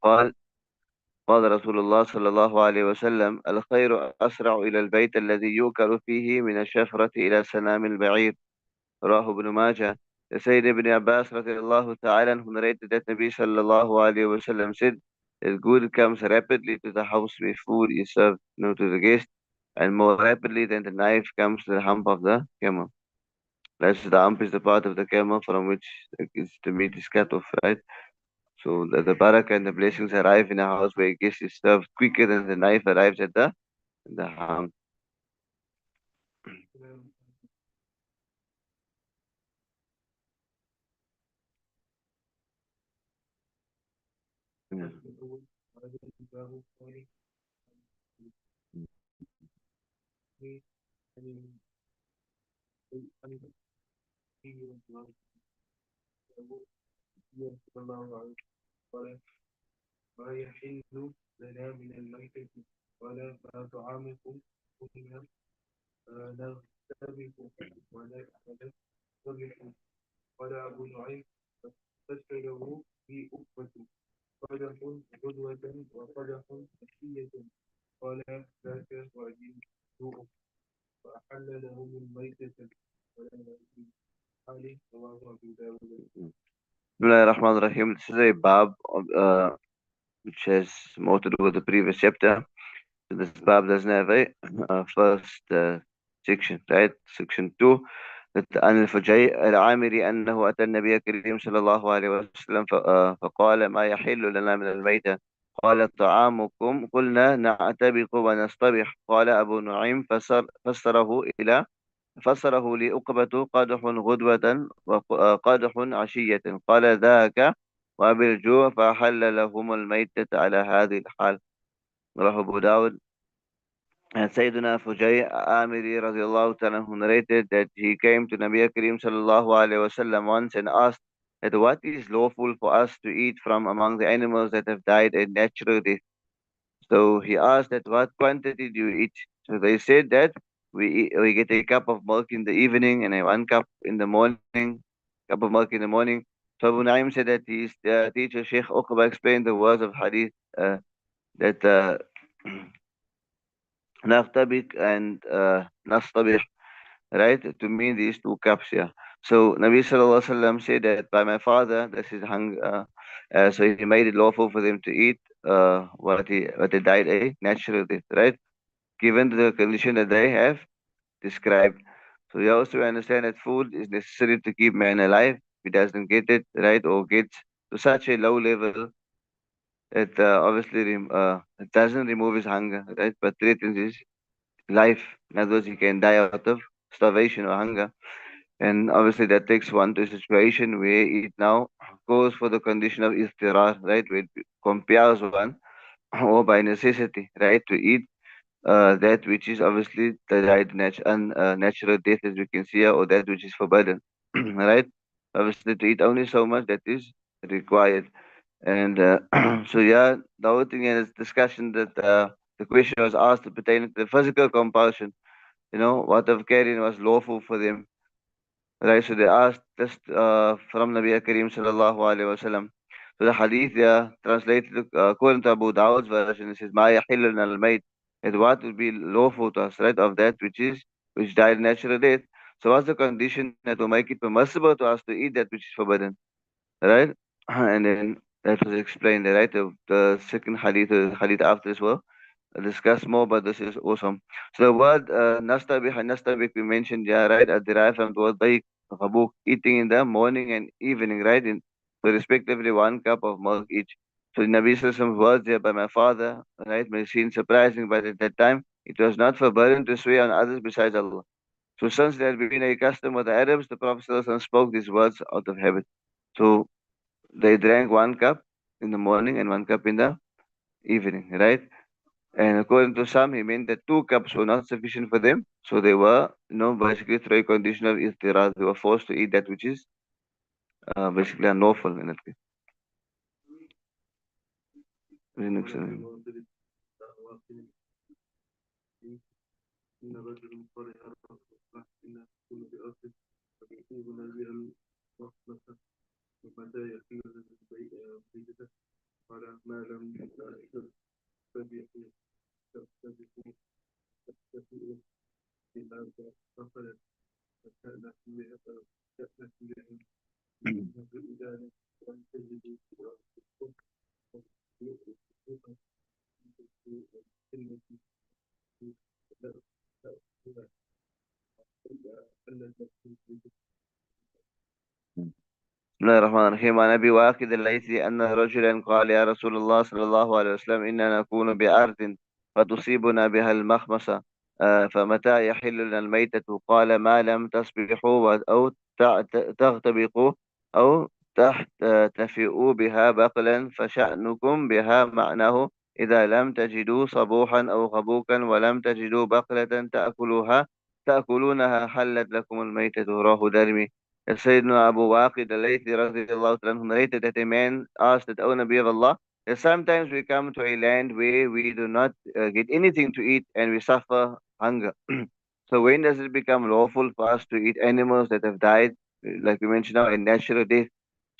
قال قال رسول الله صلى الله عليه وسلم: الخير أسرع إلى البيت الذي يؤكل فيه من الشفرة إلى سنام البعير. رواه ابن Majah. The Sayyid Ibn Abbas radiallahu ta'ala who narrated that Nabi sallallahu alayhi wa sallam said that good comes rapidly to the house where food is served, to the guest, and more rapidly than the knife comes to the hump of the camel. That's the hump is the part of the camel from which the meat is cut off, right? So the barakah and the blessings arrive in a house where a guest is served quicker than the knife arrives at the hump. Yeah. Bismillahirrahmanirrahim. This is a bab which has more to do with the previous chapter. So this bab doesn't have a first section, right? Section 2. عن الفجيء العامري أنه أتى النبي الكريم صلى الله عليه وسلم فقال: ما يحل لنا من الميتة؟ قال: طعامكم. قلنا: نعتبق ونصطبح. قال أبو نعيم فسره لعقبة: قدح غدوة وقدح عشية. قال: ذاك وبالجوع فأحل لهم الميتة على هذه الحال. رواه أبو داود. And Sayyidina Fujay Amiri radiallahu ta'ala who narrated that he came to Nabi Kareem sallallahu alayhi wasallam once and asked that what is lawful for us to eat from among the animals that have died a natural death. So he asked that what quantity do you eat? So they said that we get a cup of milk in the evening and a 1 cup in the morning, cup of milk in the morning. So Abu Naim said that his teacher Sheikh Uqba explained the words of hadith that نختبك and نصطبح, right? To mean these 2 cups, yeah. So Nabi Sallallahu Alaihi Wasallam said that by my father, this is so he made it lawful for them to eat what they died a natural death, right? Given the condition that they have described. So we also understand that food is necessary to keep man alive. If he doesn't get it, right, or gets to such a low level, it it doesn't remove his hunger, right, but threatens his life. In other words, he can die out of starvation or hunger. And obviously, that takes one to a situation where it now goes for the condition of iftirar, right, where it compels one, or by necessity, right, to eat that which is obviously the right natural death, as we can see here, or that which is forbidden, right? Obviously, to eat only so much that is required. And so, yeah, the whole thing in this discussion that the question was asked pertaining to the physical compulsion, what of carrying was lawful for them, right? So they asked this from Nabi Kareem sallallahu alaihi wasallam. So the hadith there translated according to Abu Dawud's version, it says, "Ma yahillun al-mayt," is what would be lawful to us, right? Of that which died natural death. So what's the condition that will make it permissible to us to eat that which is forbidden, right? And then that was explained, right? The second hadith, hadith after as well discuss more, but this is awesome. So the word nastabih and nastabih we mentioned, yeah, right, are derived from the word baik, of a book, eating in the morning and evening, right, in so respectively 1 cup of milk each. So in Nabi Sallallahu words here by my father, right, may seem surprising, but at that time it was not forbidden to swear on others besides Allah. So since there had been a custom of the Arabs, the Prophet Sallallahu spoke these words out of habit. So they drank 1 cup in the morning and 1 cup in the evening, right? And according to some, he meant that 2 cups were not sufficient for them. So they were, basically through a condition of iftiraz. They were forced to eat that which is basically unlawful in that case. بسم الله الرحمن الرحيم. عن أبي واقد الليثي أن رجلا قال يا رسول الله صلى الله عليه وسلم إننا نكون بأرض فتصيبنا بها المخمصة، فمتى يحل لنا الميتة؟ قال ما لم تصبحوا أو تغتبقوا أو تحتفئوا بها بقلا فشأنكم بها، معناه إذا لم تجدوا صبوحا أو غبوكا ولم تجدوا بقلة تأكلونها حلت لكم الميتة. رواه دارمي. Sayyidina Abu Waqid al-Laythi radiallahu ta'ala anhu narrated that a man asked that, O Nabi of Allah, that sometimes we come to a land where we do not get anything to eat and we suffer hunger. So when does it become lawful for us to eat animals that have died, like we mentioned now, a natural death?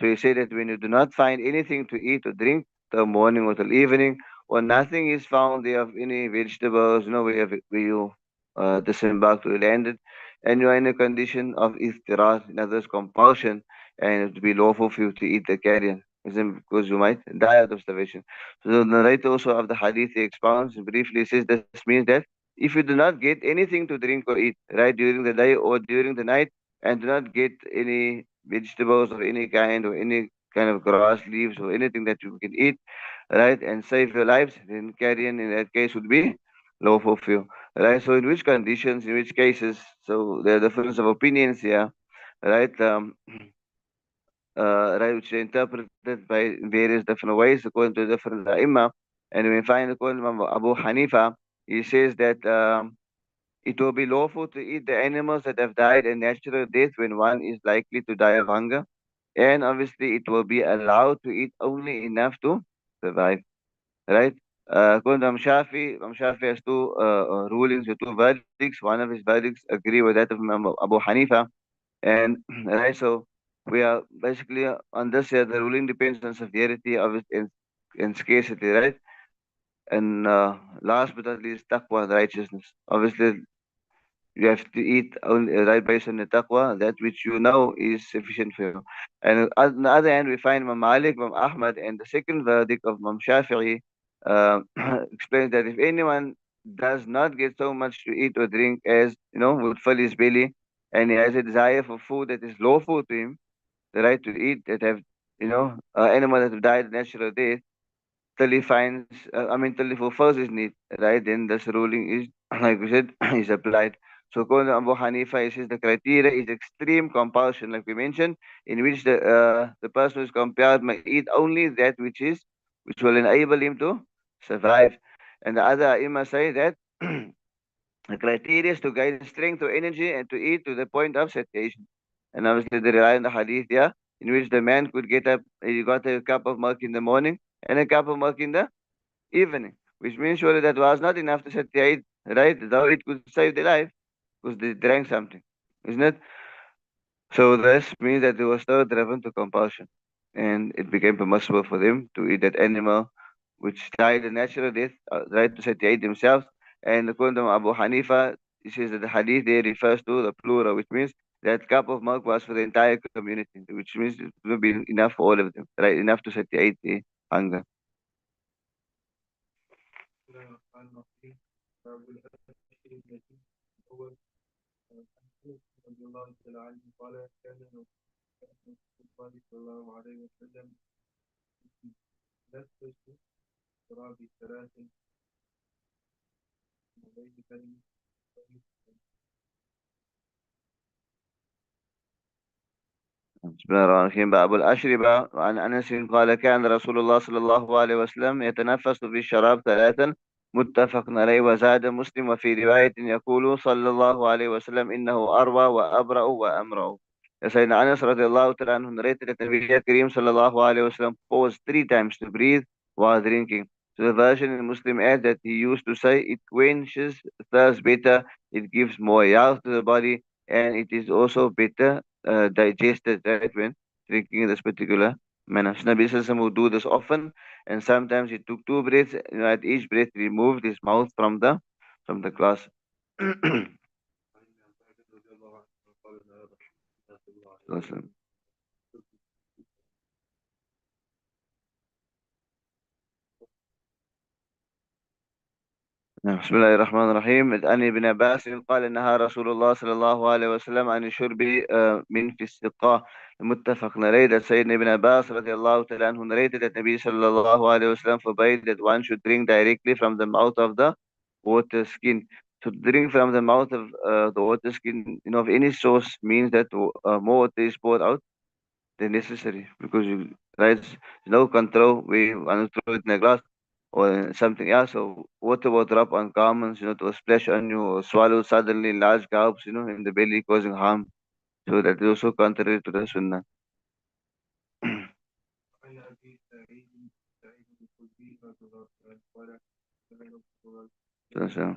So he said that when you do not find anything to eat or drink till morning or till evening, or nothing is found there of any vegetables, where you disembarked or landed, and you are in a condition of iftirar, in others compulsion, and it would be lawful for you to eat the carrion, isn't because you might die out of starvation. So the narrator also of the hadith, he expounds briefly, says this means that if you do not get anything to drink or eat, right, during the day or during the night, and do not get any vegetables of any kind or any kind of grass, leaves, or anything that you can eat, right, and save your lives, then carrion in that case would be lawful for you. Right, so in which conditions, in which cases, so there are difference of opinions here, right? Right, which are interpreted by various different ways according to different imam. And we find according to Abu Hanifa, he says that it will be lawful to eat the animals that have died a natural death when one is likely to die of hunger, and obviously it will be allowed to eat only enough to survive. Right? According to Imam Shafi has two rulings or two verdicts. One of his verdicts agree with that of Imam Abu Hanifa, and right, so we are basically on this here. The ruling depends on severity of it and scarcity, right? And last but not least, taqwa, righteousness. Obviously, you have to eat only right based on the taqwa, that which you know is sufficient for you. And on the other hand, we find Imam Malik, Imam Ahmad, and the second verdict of Imam Shafi'i uh, explains that if anyone does not get so much to eat or drink as would fill his belly, and he has a desire for food that is lawful to him, the right to eat that have animals that have died natural death, till he finds, till he fulfills his need, right? Then this ruling is, like we said, is applied. So according to Abu Hanifa, he says the criteria is extreme compulsion, like we mentioned, in which the person who is compelled may eat only that which will enable him to survive. And the other Imam say that the criteria is to gain strength or energy and to eat to the point of satiation. And obviously they rely on the hadith, yeah, in which the man could get up, he got a cup of milk in the morning and a cup of milk in the evening, which means surely that was not enough to satiate, right? Though it could save their life, because they drank something, isn't it? So this means that they were still driven to compulsion, and it became permissible for them to eat that animal which died a natural death, right, to satiate themselves. And according to Abu Hanifa, he says that the hadith there refers to the plural, which means that cup of milk was for the entire community, which means it would be enough for all of them, right? Enough to satiate the hunger. بسم الله الرحمن الرحيم. باب الأشربة. وعن أنس قال كان رسول الله صلى الله عليه وسلم يتنفس في الشراب ثلاثا، متفق عليه. وزاد مسلم وفي رواية يقول صلى الله عليه وسلم إنه أروى وأبرأ وأمرأ. Sayyidina Anas radiallahu ta'ala anhu narrated that Nabi Kareem sallallahu alayhi wasallam paused 3 times to breathe while drinking. So the version in Muslim adds that he used to say, it quenches thirst better, it gives more health to the body, and it is also better digested, right, when drinking this particular Man, Nabi Sallallahu would do this often, and sometimes he took two breaths. At each breath, he removed his mouth from the glass. بسم الله الرحمن الرحيم. عن ابن عباس قال نهى رسول الله صلى الله عليه وسلم عن الشرب من في السقاء. متفق عليه. That Sayyidina Ibn Abbas radiallahu ta'ala anhu narrated that Nabi sallallahu alayhi wasallam forbade that one should drink directly from the mouth of the water skin. To drink from the mouth of the water skin, of any source means that more water is poured out than necessary, because right, no control. We want to throw it in a glass or something else. So water will drop on garments, to splash on you or swallow suddenly large gulps, in the belly, causing harm. So that is also contrary to the sunnah. So, so,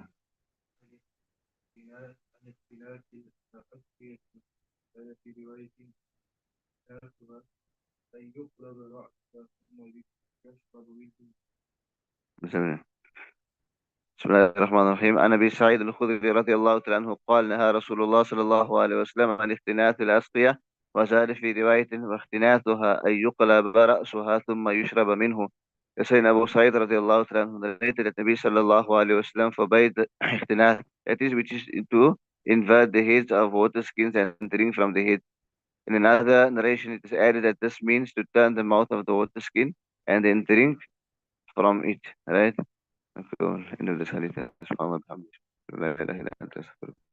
بسم الله الرحمن الرحيم. عن ابي سعيد الخدري رضي الله تعالى عنه قال نهى رسول الله صلى الله عليه وسلم عن اختناث الاسقيه، وزاد في روايه واختناثها ان يقلب راسها ثم يشرب منه. Saying Abu Sa'id radiallahu ta'ala anhu narrated that Nabi sallallahu alayhi wa sallam forbade ikhtilath, that is, which is to invert the heads of water skins and drink from the head. In another narration, it is added that this means to turn the mouth of the water skin and then drink from it. Right? Okay, end of this hadith. Subhanallah, alhamdulillah. La ilaha illa anta, astaghfiruka.